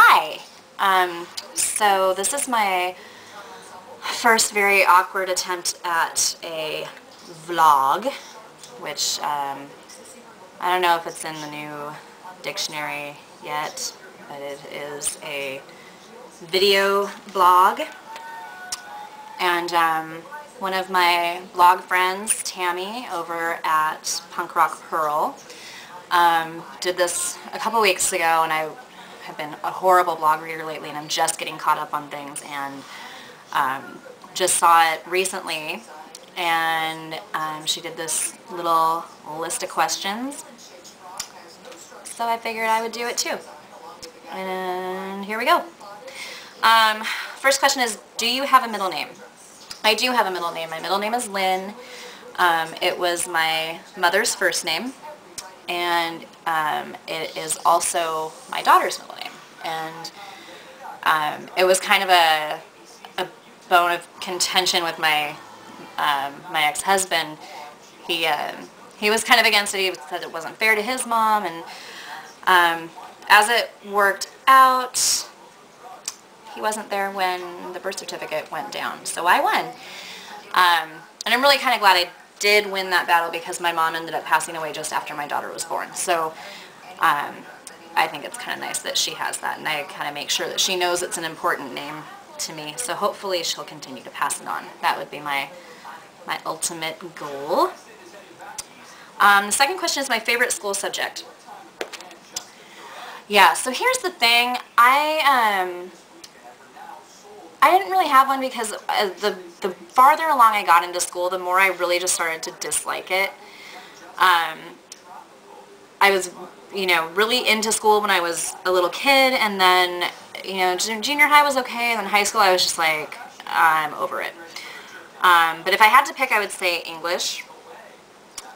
Hi. So this is my first very awkward attempt at a vlog, which I don't know if it's in the new dictionary yet, but it is a video blog. And one of my blog friends, Tammy, over at Punk Rock Pearl, did this a couple weeks ago, and I have been a horrible blog reader lately, and I'm just getting caught up on things, and just saw it recently, and she did this little list of questions, so I figured I would do it too. And here we go. First question is, do you have a middle name? I do have a middle name. My middle name is Lynn. It was my mother's first name, and it is also my daughter's middle name. And it was kind of a bone of contention with my my ex-husband. He was kind of against it. He said it wasn't fair to his mom, and as it worked out, he wasn't there when the birth certificate went down, so I won. And I'm really kind of glad I did win that battle, because my mom ended up passing away just after my daughter was born. So I think it's kind of nice that she has that, and I kind of make sure that she knows it's an important name to me. So hopefully she'll continue to pass it on. That would be my ultimate goal. The second question is my favorite school subject. Yeah, so here's the thing. I didn't really have one, because the farther along I got into school, the more I really just started to dislike it. I was, really into school when I was a little kid, and then, junior high was okay, and then high school I was just like, I'm over it. But if I had to pick, I would say English.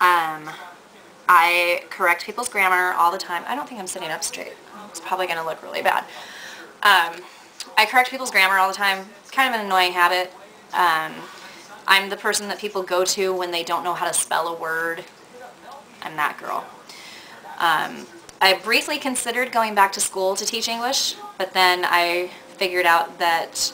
I correct people's grammar all the time. I don't think I'm sitting up straight. It's probably going to look really bad. I correct people's grammar all the time. It's kind of an annoying habit. I'm the person that people go to when they don't know how to spell a word. I'm that girl. I briefly considered going back to school to teach English, but then I figured out that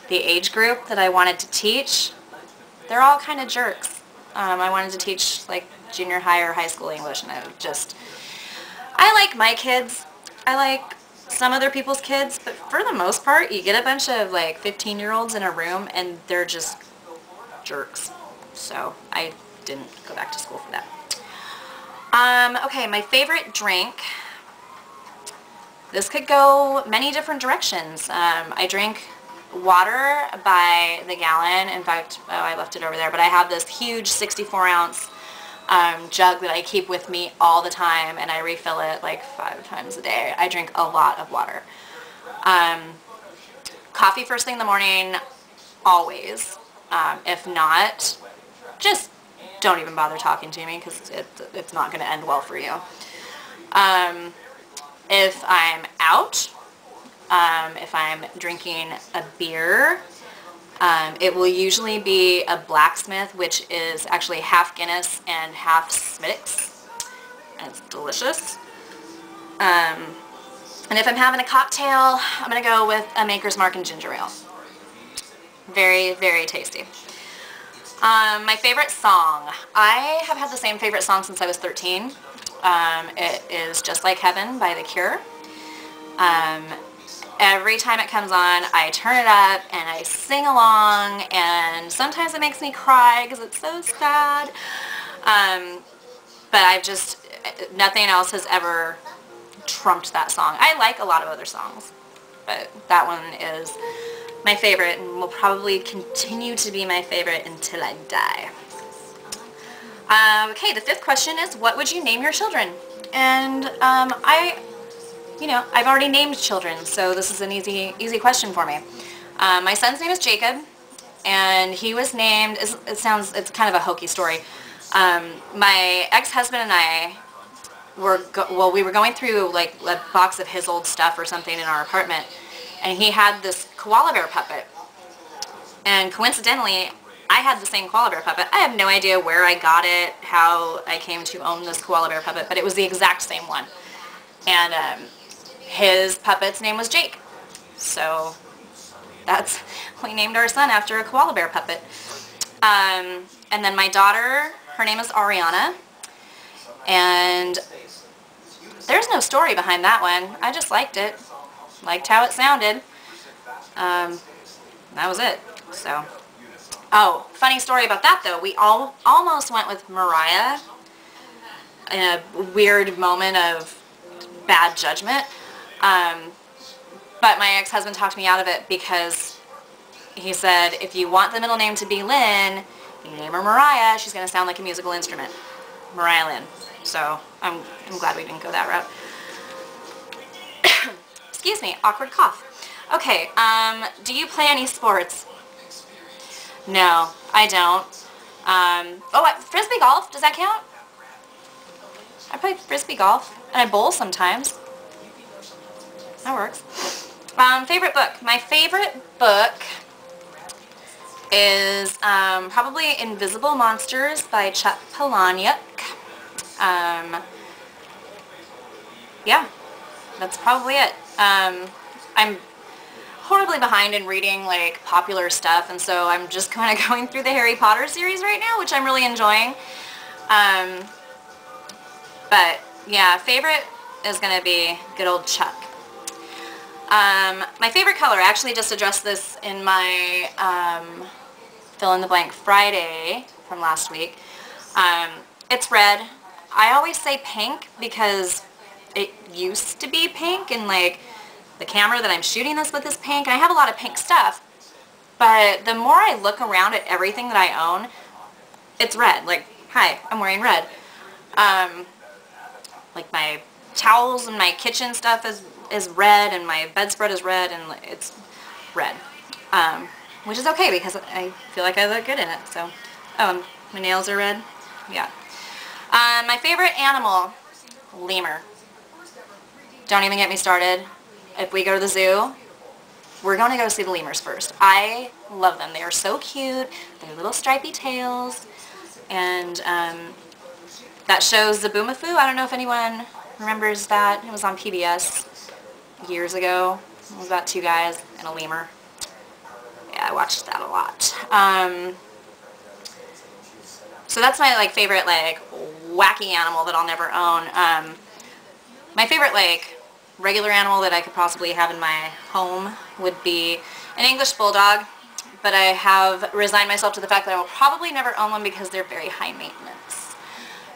the age group that I wanted to teach, they're all kind of jerks. I wanted to teach like junior high or high school English, and I like my kids. I like some other people's kids, but for the most part, you get a bunch of like 15-year-olds in a room, and they're just jerks. So I didn't go back to school for that. Okay, my favorite drink. This could go many different directions. I drink water by the gallon. In fact, I left it over there, but I have this huge 64-ounce jug that I keep with me all the time, and I refill it like 5 times a day. I drink a lot of water. Coffee first thing in the morning, always. If not, just don't even bother talking to me, because it's not going to end well for you. If I'm out, if I'm drinking a beer, it will usually be a Blacksmith, which is actually half Guinness and half Smithwick's, and it's delicious. And if I'm having a cocktail, I'm going to go with a Maker's Mark and ginger ale. Very, very tasty. My favorite song. I have had the same favorite song since I was 13. It is Just Like Heaven by The Cure. Every time it comes on, I turn it up and I sing along, and sometimes it makes me cry because it's so sad. But nothing else has ever trumped that song. I like a lot of other songs, but that one is my favorite, and will probably continue to be my favorite until I die. Okay, the fifth question is, what would you name your children? And I've already named children, so this is an easy question for me. My son's name is Jacob, and he was named, it's kind of a hokey story. My ex-husband and I we were going through like a box of his old stuff or something in our apartment, and he had this koala bear puppet. And coincidentally, I had the same koala bear puppet. I have no idea where I got it, how I came to own this koala bear puppet, but it was the exact same one. And his puppet's name was Jake. So we named our son after a koala bear puppet. And then my daughter, her name is Ariana, and there's no story behind that one. I just liked it, liked how it sounded. That was it. So, oh, funny story about that though. We almost went with Mariah in a weird moment of bad judgment, but my ex-husband talked me out of it because he said, if you want the middle name to be Lynn, you name her Mariah. She's going to sound like a musical instrument. Mariah Lynn. So I'm glad we didn't go that route. Excuse me, awkward cough. Okay, do you play any sports? No, I don't. Frisbee golf, does that count? I play Frisbee golf, and I bowl sometimes. That works. Favorite book. My favorite book is probably Invisible Monsters by Chuck Palahniuk. Yeah, that's probably it. I'm horribly behind in reading like popular stuff, and so I'm just kind of going through the Harry Potter series right now, which I'm really enjoying. But yeah, favorite is going to be good old Chuck. My favorite color, I actually just addressed this in my fill-in-the-blank Friday from last week. It's red. I always say pink because it used to be pink, and like the camera that I'm shooting this with is pink, and I have a lot of pink stuff. But the more I look around at everything that I own, it's red. Like, hi, I'm wearing red. Like my towels and my kitchen stuff is red, and my bedspread is red, and it's red. Which is okay because I feel like I look good in it. So, oh, my nails are red. Yeah. My favorite animal, lemur. Don't even get me started. If we go to the zoo, we're going to go see the lemurs first. I love them. They are so cute. Their little stripy tails. And that show Zaboomafoo, I don't know if anyone remembers that. It was on PBS years ago. It was about two guys and a lemur. Yeah, I watched that a lot. So that's my like favorite like wacky animal that I'll never own. My favorite like regular animal that I could possibly have in my home would be an English bulldog, but I have resigned myself to the fact that I will probably never own one because they're very high maintenance.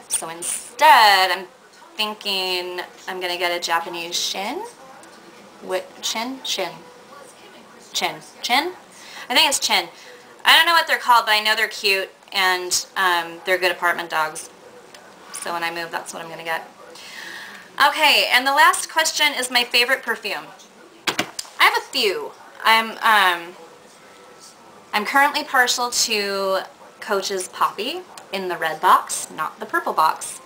So instead, I'm thinking I'm going to get a Japanese Shin. Chin? I think it's Chin. I don't know what they're called, but I know they're cute, and they're good apartment dogs. So when I move, that's what I'm going to get. Okay, and the last question is my favorite perfume. I have a few. I'm currently partial to Coach's Poppy in the red box, not the purple box.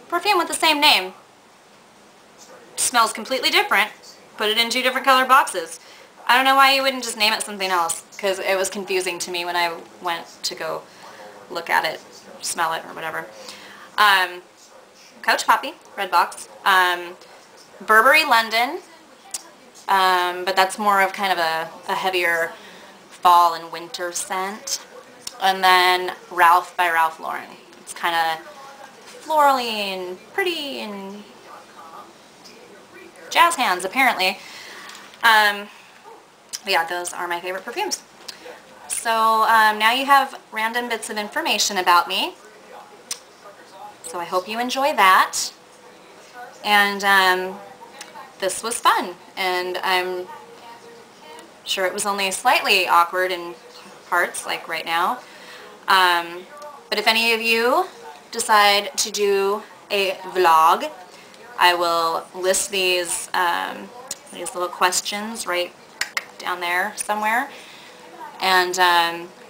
Perfume with the same name. Smells completely different. Put it in two different color boxes. I don't know why you wouldn't just name it something else, because it was confusing to me when I went to go look at it, smell it, or whatever. Coach Poppy, red box. Burberry London, but that's more of kind of a heavier fall and winter scent. And then Ralph by Ralph Lauren. It's kind of florally and pretty and jazz hands, apparently. But yeah, those are my favorite perfumes. So now you have random bits of information about me. So I hope you enjoy that. And this was fun. And I'm sure it was only slightly awkward in parts, like right now. But if any of you decide to do a vlog, I will list these little questions right down there somewhere, and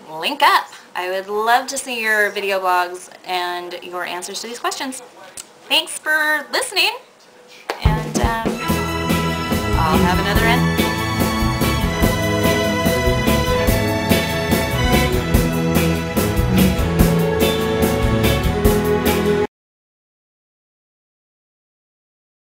link up. I would love to see your video blogs and your answers to these questions. Thanks for listening, and I'll have another